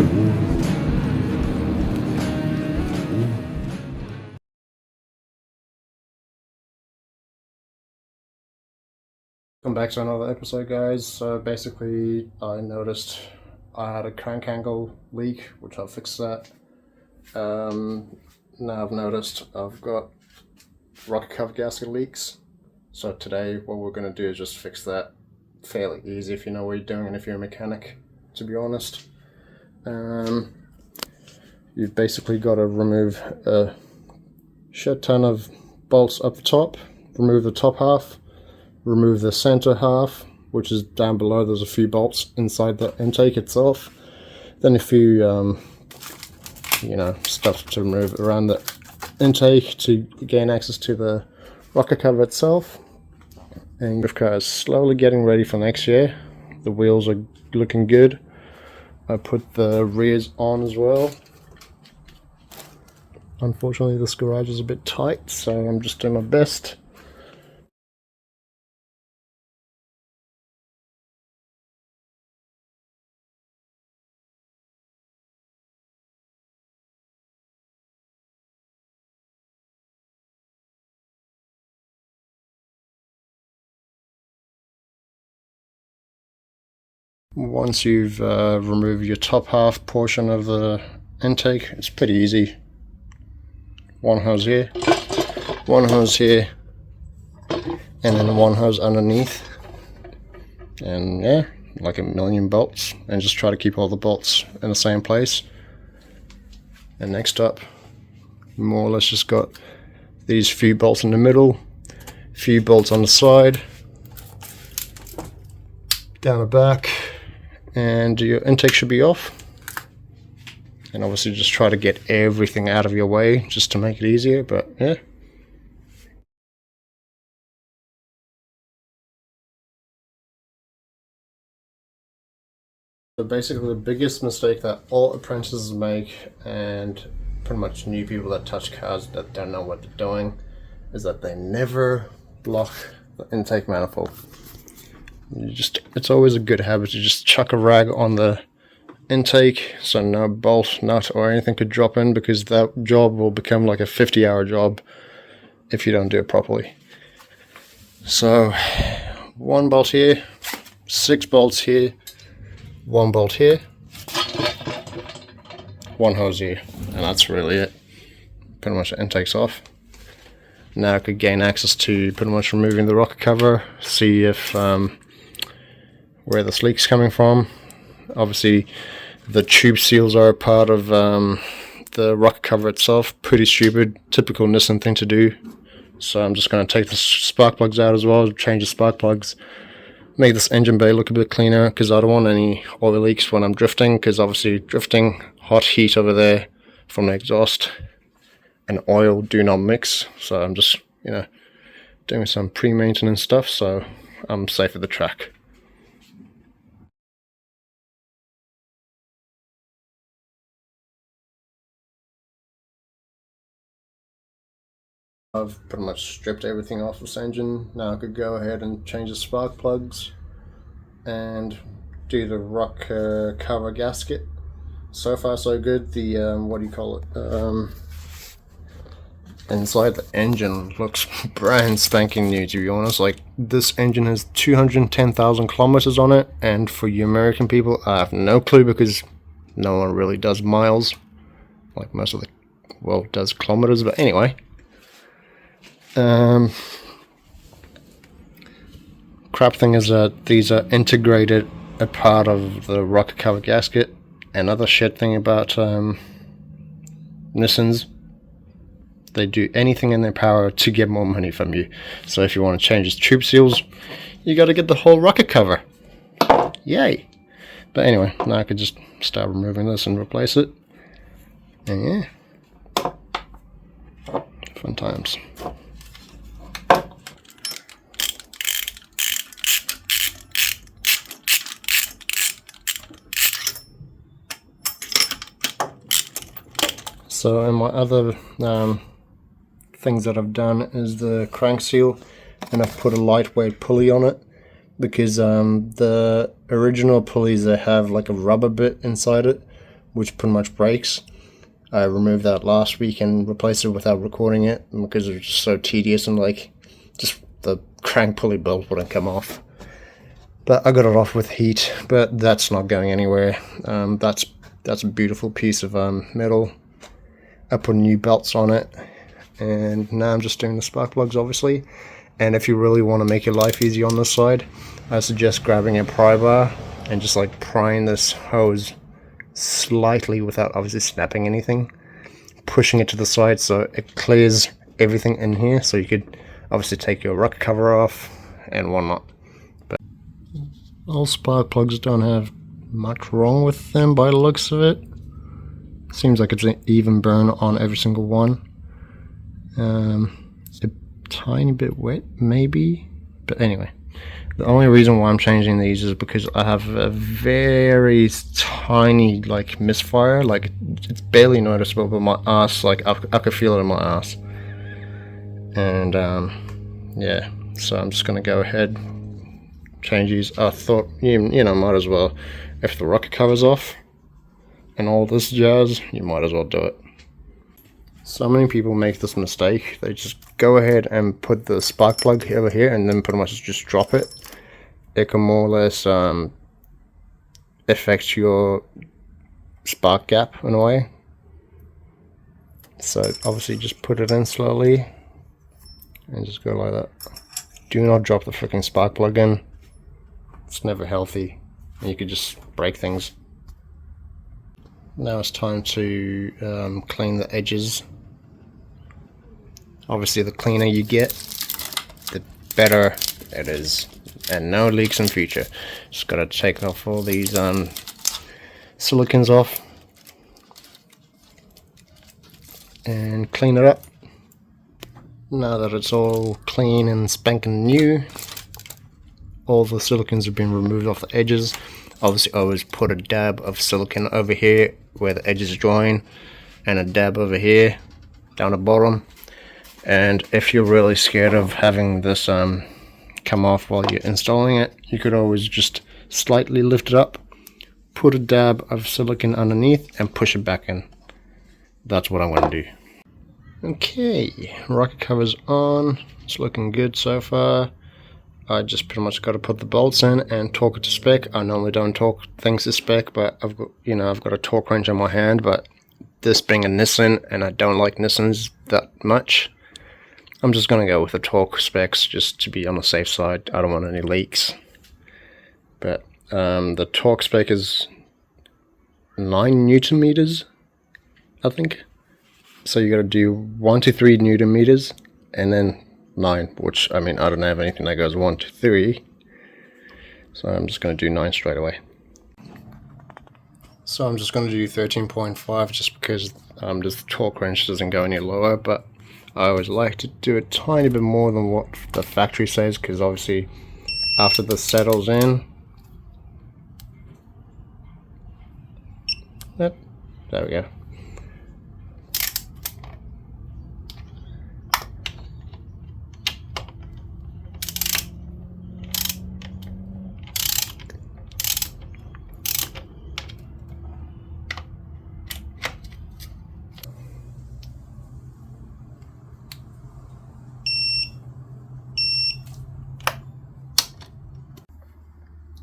Welcome back to another episode, guys. So basically I noticed I had a crank angle leak, which I'll fix that. Now I've noticed I've got rocker cover gasket leaks. So today what we're going to do is just fix that. Fairly easy if you know what you're doing and if you're a mechanic, to be honest. You've basically got to remove a shit ton of bolts up the top, remove the top half, remove the center half, which is down below. There's a few bolts inside the intake itself, then a few stuff to remove around the intake to gain access to the rocker cover itself. And the car is slowly getting ready for next year. The wheels are looking good. I put the rears on as well. Unfortunately this garage is a bit tight, so I'm just doing my best. Once you've removed your top half portion of the intake, it's pretty easy. One hose here, one hose here, and then one hose underneath. And yeah, like a million bolts, and just try to keep all the bolts in the same place. And next up, more or less just got these few bolts in the middle, few bolts on the side, down the back, and your intake should be off. And obviously just try to get everything out of your way just to make it easier, but yeah. So basically the biggest mistake that all apprentices make, and pretty much new people that touch cars that don't know what they're doing, is that they never block the intake manifold. It's always a good habit to just chuck a rag on the intake so no bolt, nut or anything could drop in, because that job will become like a 50-hour job if you don't do it properly. So one bolt here, 6 bolts here, 1 bolt here, 1 hose here, and that's really it. Pretty much the intake's off. Now I could gain access to pretty much removing the rocker cover, see if where this leak's coming from. Obviously the tube seals are a part of the rocker cover itself. Pretty stupid, typical Nissan thing to do. So I'm just going to take the spark plugs out as well, change the spark plugs, make this engine bay look a bit cleaner, because I don't want any oil leaks when I'm drifting, because obviously drifting, hot heat over there from the exhaust and oil do not mix. So I'm just doing some pre-maintenance stuff so I'm safe at the track. I've pretty much stripped everything off this engine. Now I could go ahead and change the spark plugs and do the rocker cover gasket. So far so good. The inside the engine looks brand spanking new, to be honest. Like, this engine has 210,000 kilometers on it, and for you American people, I have no clue, because no one really does miles. Like, most of the world does kilometers, but anyway. Crap thing is that these are integrated a part of the rocker cover gasket. Another shit thing about Nissans, they do anything in their power to get more money from you. So if you want to change its tube seals, you got to get the whole rocker cover. Yay! But anyway, now I could just start removing this and replace it. And yeah, fun times. So, and my other things that I've done is the crank seal, and I've put a lightweight pulley on it, because the original pulleys, they have like a rubber bit inside it, which pretty much breaks. I removed that last week and replaced it without recording it because it was just so tedious and like just the crank pulley bolt wouldn't come off. But I got it off with heat, but that's not going anywhere. That's a beautiful piece of metal. I put new belts on it, and now I'm just doing the spark plugs, obviously. And if you really want to make your life easy on this side, I suggest grabbing a pry bar and just like prying this hose slightly without obviously snapping anything, pushing it to the side so it clears everything in here, so you could obviously take your rocker cover off and whatnot. But all spark plugs don't have much wrong with them by the looks of it. Seems like it's an even burn on every single one. A tiny bit wet maybe, but anyway. The only reason why I'm changing these is because I have a very tiny like misfire, like it's barely noticeable, but my ass, like I could feel it in my ass. And yeah, so I'm just gonna go ahead, change these. I thought you know, might as well, if the rocker cover's off and all this jazz, you might as well do it. So many people make this mistake. They just go ahead and put the spark plug over here and then pretty much just drop it. It can more or less affect your spark gap in a way. So obviously just put it in slowly and just go like that. Do not drop the freaking spark plug in. It's never healthy and you could just break things. Now it's time to clean the edges. Obviously the cleaner you get, the better it is, and no leaks in future. Just gotta take off all these silicons off and clean it up. Now that it's all clean and spanking new, all the silicons have been removed off the edges. Obviously always put a dab of silicone over here where the edges join, and a dab over here down the bottom. And if you're really scared of having this come off while you're installing it, you could always just slightly lift it up, put a dab of silicone underneath and push it back in. That's what I'm going to do. Okay, rocker cover's on. It's looking good so far. I just pretty much got to put the bolts in and torque it to spec. I normally don't torque things to spec, but I've got a torque wrench in my hand. But this being a Nissan, and I don't like Nissans that much, I'm just going to go with the torque specs just to be on the safe side. I don't want any leaks. But the torque spec is 9 Newton meters, I think. So you got to do 1 to 3 Newton meters and then 9, which, I mean, I don't have anything that goes 1 to 3. So I'm just going to do 9 straight away. So I'm just going to do 13.5 just because this torque wrench doesn't go any lower, but I always like to do a tiny bit more than what the factory says, because obviously after this settles in, yep, there we go.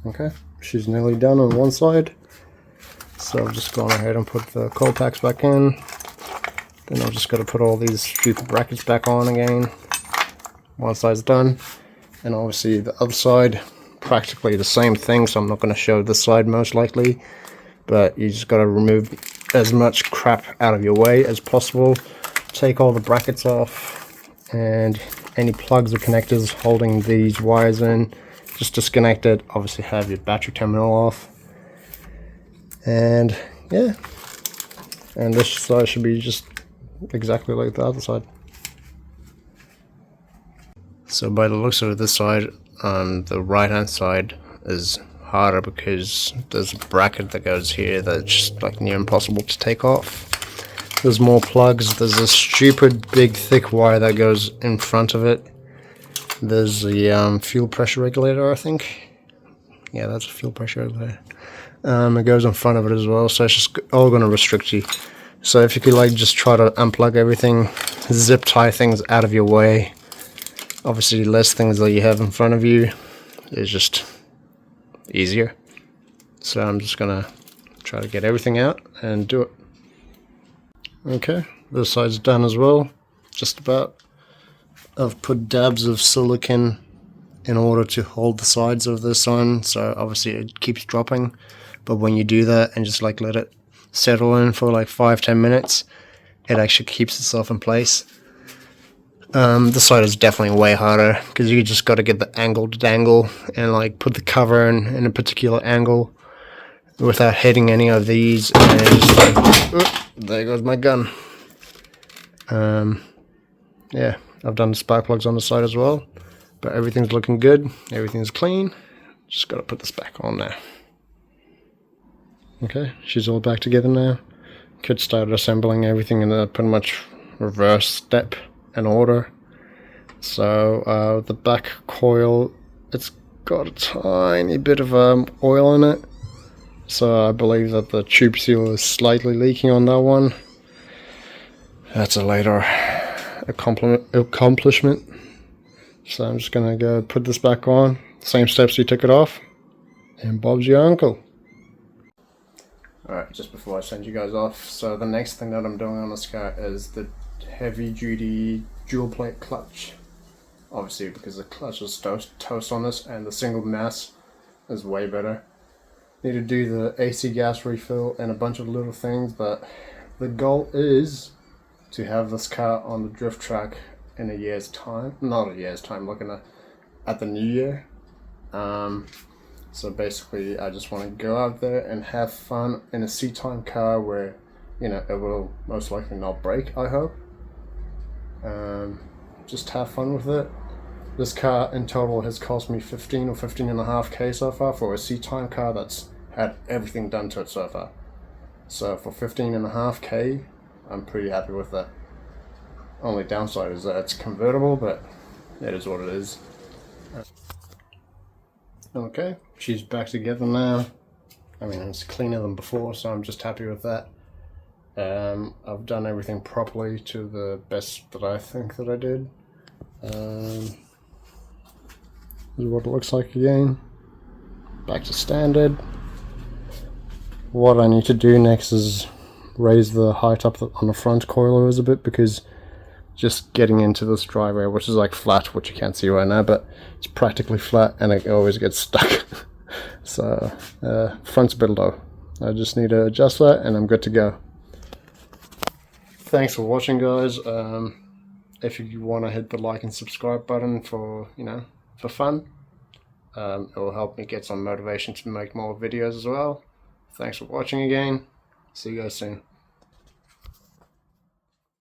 Okay, she's nearly done on one side, so I've just gone ahead and put the coil packs back in. Then I've just got to put all these stupid brackets back on again. One side's done, and obviously the other side, practically the same thing, so I'm not going to show this side most likely, but you just got to remove as much crap out of your way as possible. Take all the brackets off, and any plugs or connectors holding these wires in, just disconnect it. Obviously have your battery terminal off, and yeah, and this side should be just exactly like the other side. So by the looks of it, this side on the right hand side is harder because there's a bracket that goes here that's just like near impossible to take off. There's more plugs, there's a stupid big thick wire that goes in front of it. There's the fuel pressure regulator, I think. Yeah, that's fuel pressure over there. It goes in front of it as well, so it's just all going to restrict you. So if you could like just try to unplug everything, zip tie things out of your way. Obviously less things that you have in front of you is just easier. So I'm just going to try to get everything out and do it. Okay, this side's done as well, just about. I've put dabs of silicone in order to hold the sides of this on, so obviously it keeps dropping, but when you do that and just like let it settle in for like 5-10 minutes, it actually keeps itself in place. This side is definitely way harder because you just got to get the angle to dangle and like put the cover in a particular angle without hitting any of these, and just like, there goes my gun. Yeah, I've done the spark plugs on the side as well, but everything's looking good, everything's clean. Just got to put this back on now. Okay, she's all back together now. Could start assembling everything in a pretty much reverse step and order. So the back coil, it's got a tiny bit of oil in it, so I believe that the tube seal is slightly leaking on that one. That's a later accomplishment. So I'm just gonna go put this back on, same steps you took it off, and Bob's your uncle. Alright, just before I send you guys off, so the next thing that I'm doing on this car is the heavy duty dual plate clutch. Obviously because the clutch is toast on this and the single mass is way better. Need to do the AC gas refill and a bunch of little things, but the goal is to have this car on the drift track in a year's time. Not a year's time, looking at the new year. So basically I just want to go out there and have fun in a C-time car where, you know, it will most likely not break, I hope. Just have fun with it. This car in total has cost me 15 or 15.5k so far for a C-time car that's had everything done to it so far. So for 15.5k, I'm pretty happy with that. Only downside is that it's convertible, but it is what it is. Okay, she's back together now. I mean, it's cleaner than before, so I'm just happy with that. I've done everything properly to the best that I think that I did. This is what it looks like again. Back to standard. What I need to do next is raise the height up on the front coilovers a bit, because just getting into this driveway, which is like flat, which you can't see right now, but it's practically flat and it always gets stuck. So front's a bit low. I just need to adjust that and I'm good to go. Thanks for watching, guys. If you want to hit the like and subscribe button for, you know, for fun, it will help me get some motivation to make more videos as well. Thanks for watching again. See you guys soon.